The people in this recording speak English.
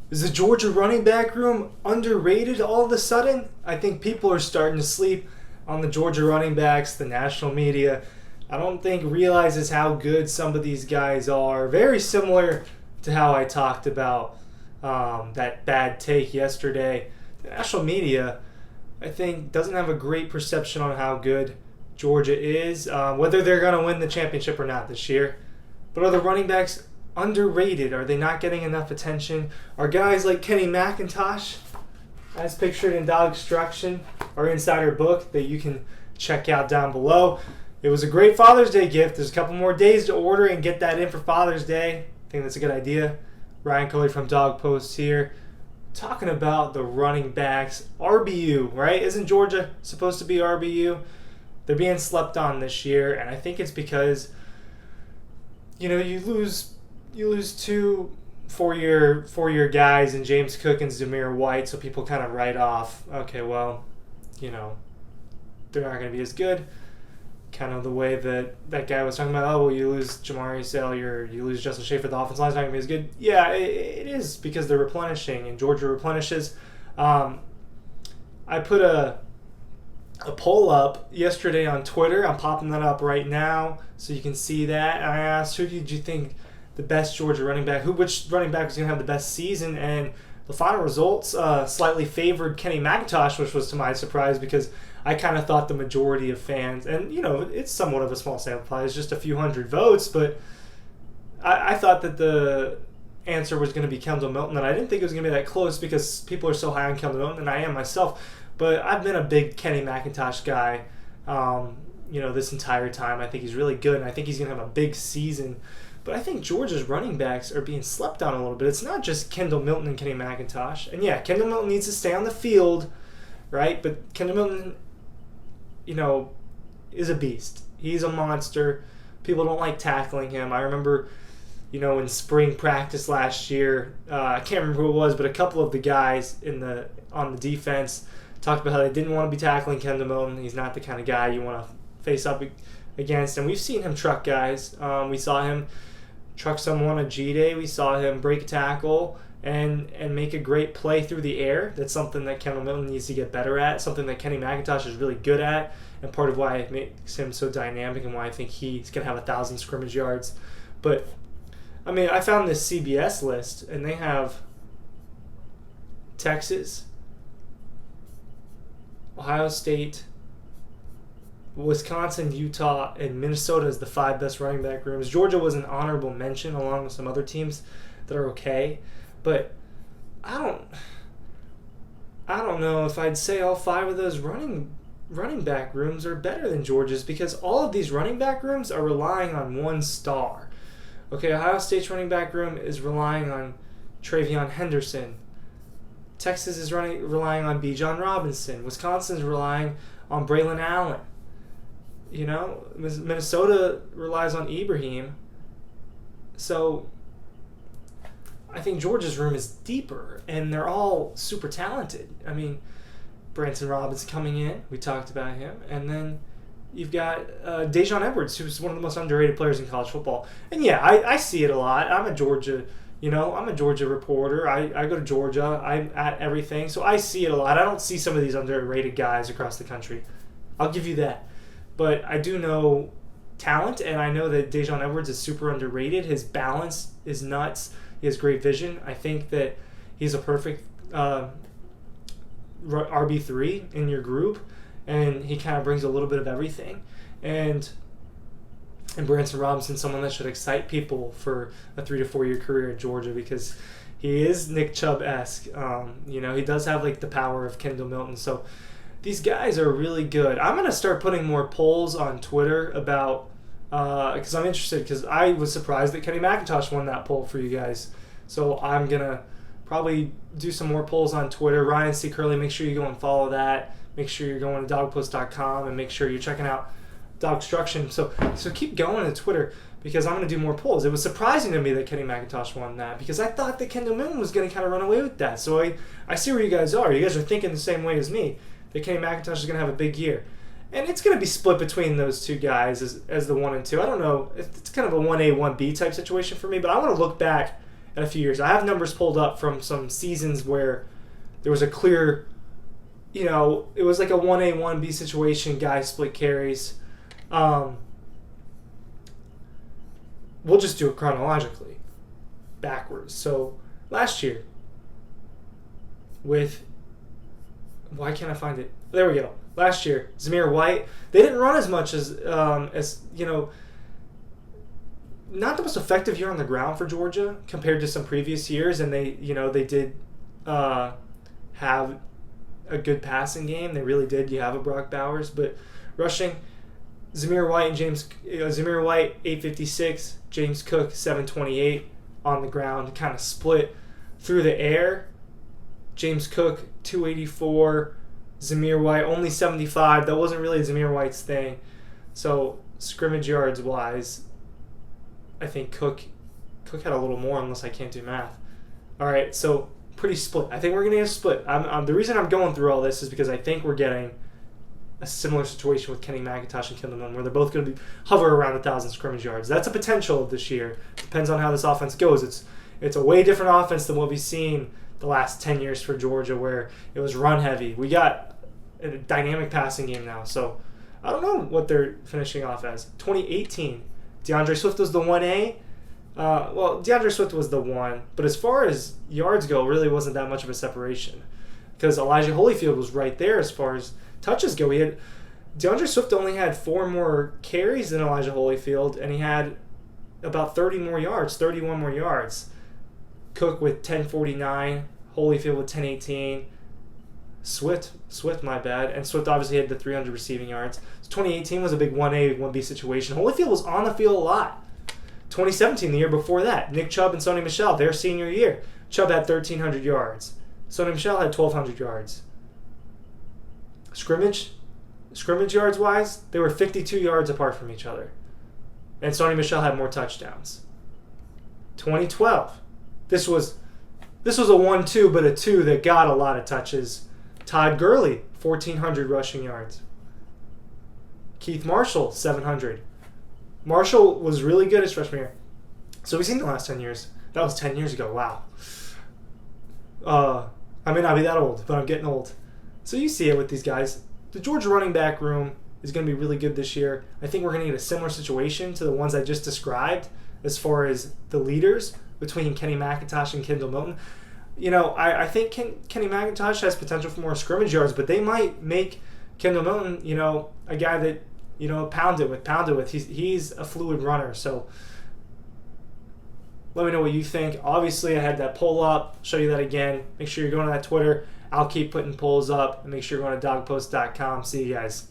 Is the Georgia running back room underrated all of a sudden? I think people are starting to sleep on the Georgia running backs. The national media, I don't think, realizes how good some of these guys are. Very similar to how I talked about that bad take yesterday. The national media, I think, doesn't have a great perception on how good Georgia is, whether they're going to win the championship or not this year. But are the running backs underrated? Are they not getting enough attention? Are guys like Kenny McIntosh, as pictured in DAWGSTRUCTION, our insider book that you can check out down below? It was a great Father's Day gift. There's a couple more days to order and get that in for Father's Day. I think that's a good idea. Ryan Coley from Dog Post here, talking about the running backs. RBU, right? Isn't Georgia supposed to be RBU? They're being slept on this year, and I think it's because, you lose two four-year guys in James Cook and Zamir White, so people kind of write off, okay, well, they're not going to be as good. Kind of the way that guy was talking about, oh, well, you lose Jamari Salyer, you lose Justin Schaefer, the offensive line's not going to be as good. Yeah, it is because they're replenishing, and Georgia replenishes. I put a poll up yesterday on Twitter. I'm popping that up right now so you can see that. I asked, who did you think the best Georgia running back, which running back was going to have the best season? And the final results slightly favored Kenny McIntosh, which was to my surprise because I kind of thought the majority of fans, and it's somewhat of a small sample size, just a few hundred votes, but I thought that the answer was going to be Kendall Milton, and I didn't think it was going to be that close because people are so high on Kendall Milton, and I am myself. But I've been a big Kenny McIntosh guy, this entire time. I think he's really good, and I think he's going to have a big season. But I think Georgia's running backs are being slept on a little bit. It's not just Kendall Milton and Kenny McIntosh. And yeah, Kendall Milton needs to stay on the field, right? But Kendall Milton, is a beast. He's a monster. People don't like tackling him. I remember, in spring practice last year, I can't remember who it was, but a couple of the guys on the defense talked about how they didn't want to be tackling Kendall Milton. He's not the kind of guy you want to face up against. And we've seen him truck guys. We saw him truck someone a G-Day. We saw him break a tackle and make a great play through the air. That's something that Kendall Milton needs to get better at, something that Kenny McIntosh is really good at, and part of why it makes him so dynamic and why I think he's going to have 1,000 scrimmage yards. But, I found this CBS list, and they have Texas, Ohio State, Wisconsin, Utah, and Minnesota as the 5 best running back rooms. Georgia was an honorable mention along with some other teams that are okay, but I don't know if I'd say all 5 of those running back rooms are better than Georgia's, because all of these running back rooms are relying on one star. Okay, Ohio State's running back room is relying on Travion Henderson. Texas is relying on Bijan Robinson. Wisconsin's relying on Braylon Allen. Minnesota relies on Ibrahim. So I think Georgia's room is deeper, and they're all super talented. Branson Robinson coming in, we talked about him, and then you've got Dejon Edwards, who's one of the most underrated players in college football. And yeah, I see it a lot. I'm a Georgia reporter. I go to Georgia. I'm at everything, so I see it a lot. I don't see some of these underrated guys across the country. I'll give you that. But I do know talent, and I know that Dejon Edwards is super underrated. His balance is nuts. He has great vision. I think that he's a perfect RB3 in your group, and he kind of brings a little bit of everything. And Branson Robinson, someone that should excite people for a 3 to 4 year career at Georgia, because he is Nick Chubb-esque. He does have the power of Kendall Milton. So these guys are really good. I'm going to start putting more polls on Twitter about, because I'm interested, because I was surprised that Kenny McIntosh won that poll for you guys. So I'm going to probably do some more polls on Twitter. Ryan C. Curley, make sure you go and follow that. Make sure you're going to dogpost.com, and make sure you're checking out DAWGSTRUCTION. So keep going to Twitter, because I'm going to do more polls. It was surprising to me that Kenny McIntosh won that, because I thought that Kendall Milton was going to kind of run away with that. So I see where you guys are. You guys are thinking the same way as me, that Kenny McIntosh is going to have a big year. And it's going to be split between those two guys as the 1 and 2. I don't know. It's kind of a 1A, 1B type situation for me, but I want to look back in a few years. I have numbers pulled up from some seasons where there was a clear, it was like a 1A, 1B situation, guys split carries. We'll just do it chronologically, backwards. So last year, why can't I find it? There we go. Last year, Zamir White, they didn't run as much as not the most effective year on the ground for Georgia compared to some previous years, and they did have a good passing game. They really did. You have a Brock Bowers, but rushing, Zamir White 856, James Cook 728 on the ground, kind of split through the air. James Cook 284, Zamir White only 75. That wasn't really Zamir White's thing. So scrimmage yards wise, I think Cook had a little more, unless I can't do math. All right, so pretty split. I think we're gonna get a split. The reason I'm going through all this is because I think we're getting a similar situation with Kenny McIntosh and Kendall Milton, where they're both going to be hover around 1,000 scrimmage yards. That's a potential of this year. Depends on how this offense goes. It's a way different offense than what we've seen the last 10 years for Georgia, where it was run heavy. We got a dynamic passing game now, so I don't know what they're finishing off as. 2018, DeAndre Swift was the 1A. DeAndre Swift was the 1, but as far as yards go, it really wasn't that much of a separation, because Elijah Holyfield was right there as far as touches go. DeAndre Swift only had 4 more carries than Elijah Holyfield, and he had about 31 more yards. Cook with 1049, Holyfield with 1018, Swift, my bad, and Swift obviously had the 300 receiving yards. So 2018 was a big 1A, 1B situation. Holyfield was on the field a lot. 2017, the year before that, Nick Chubb and Sony Michel, their senior year. Chubb had 1,300 yards. Sony Michel had 1,200 yards. Scrimmage yards wise, they were 52 yards apart from each other. And Sony Michel had more touchdowns. 2012, this was a 1-2, but a 2 that got a lot of touches. Todd Gurley, 1,400 rushing yards. Keith Marshall, 700. Marshall was really good his freshman year. So we've seen the last 10 years. That was 10 years ago. Wow. I may not be that old, but I'm getting old. So you see it with these guys. The Georgia running back room is going to be really good this year. I think we're going to get a similar situation to the ones I just described as far as the leaders between Kenny McIntosh and Kendall Milton. I think Kenny McIntosh has potential for more scrimmage yards, but they might make Kendall Milton, a guy that, pound it with. He's a fluid runner. So let me know what you think. Obviously, I had that poll up. Show you that again. Make sure you're going to that Twitter. I'll keep putting polls up, and make sure you're going to dawgpost.com. See you guys.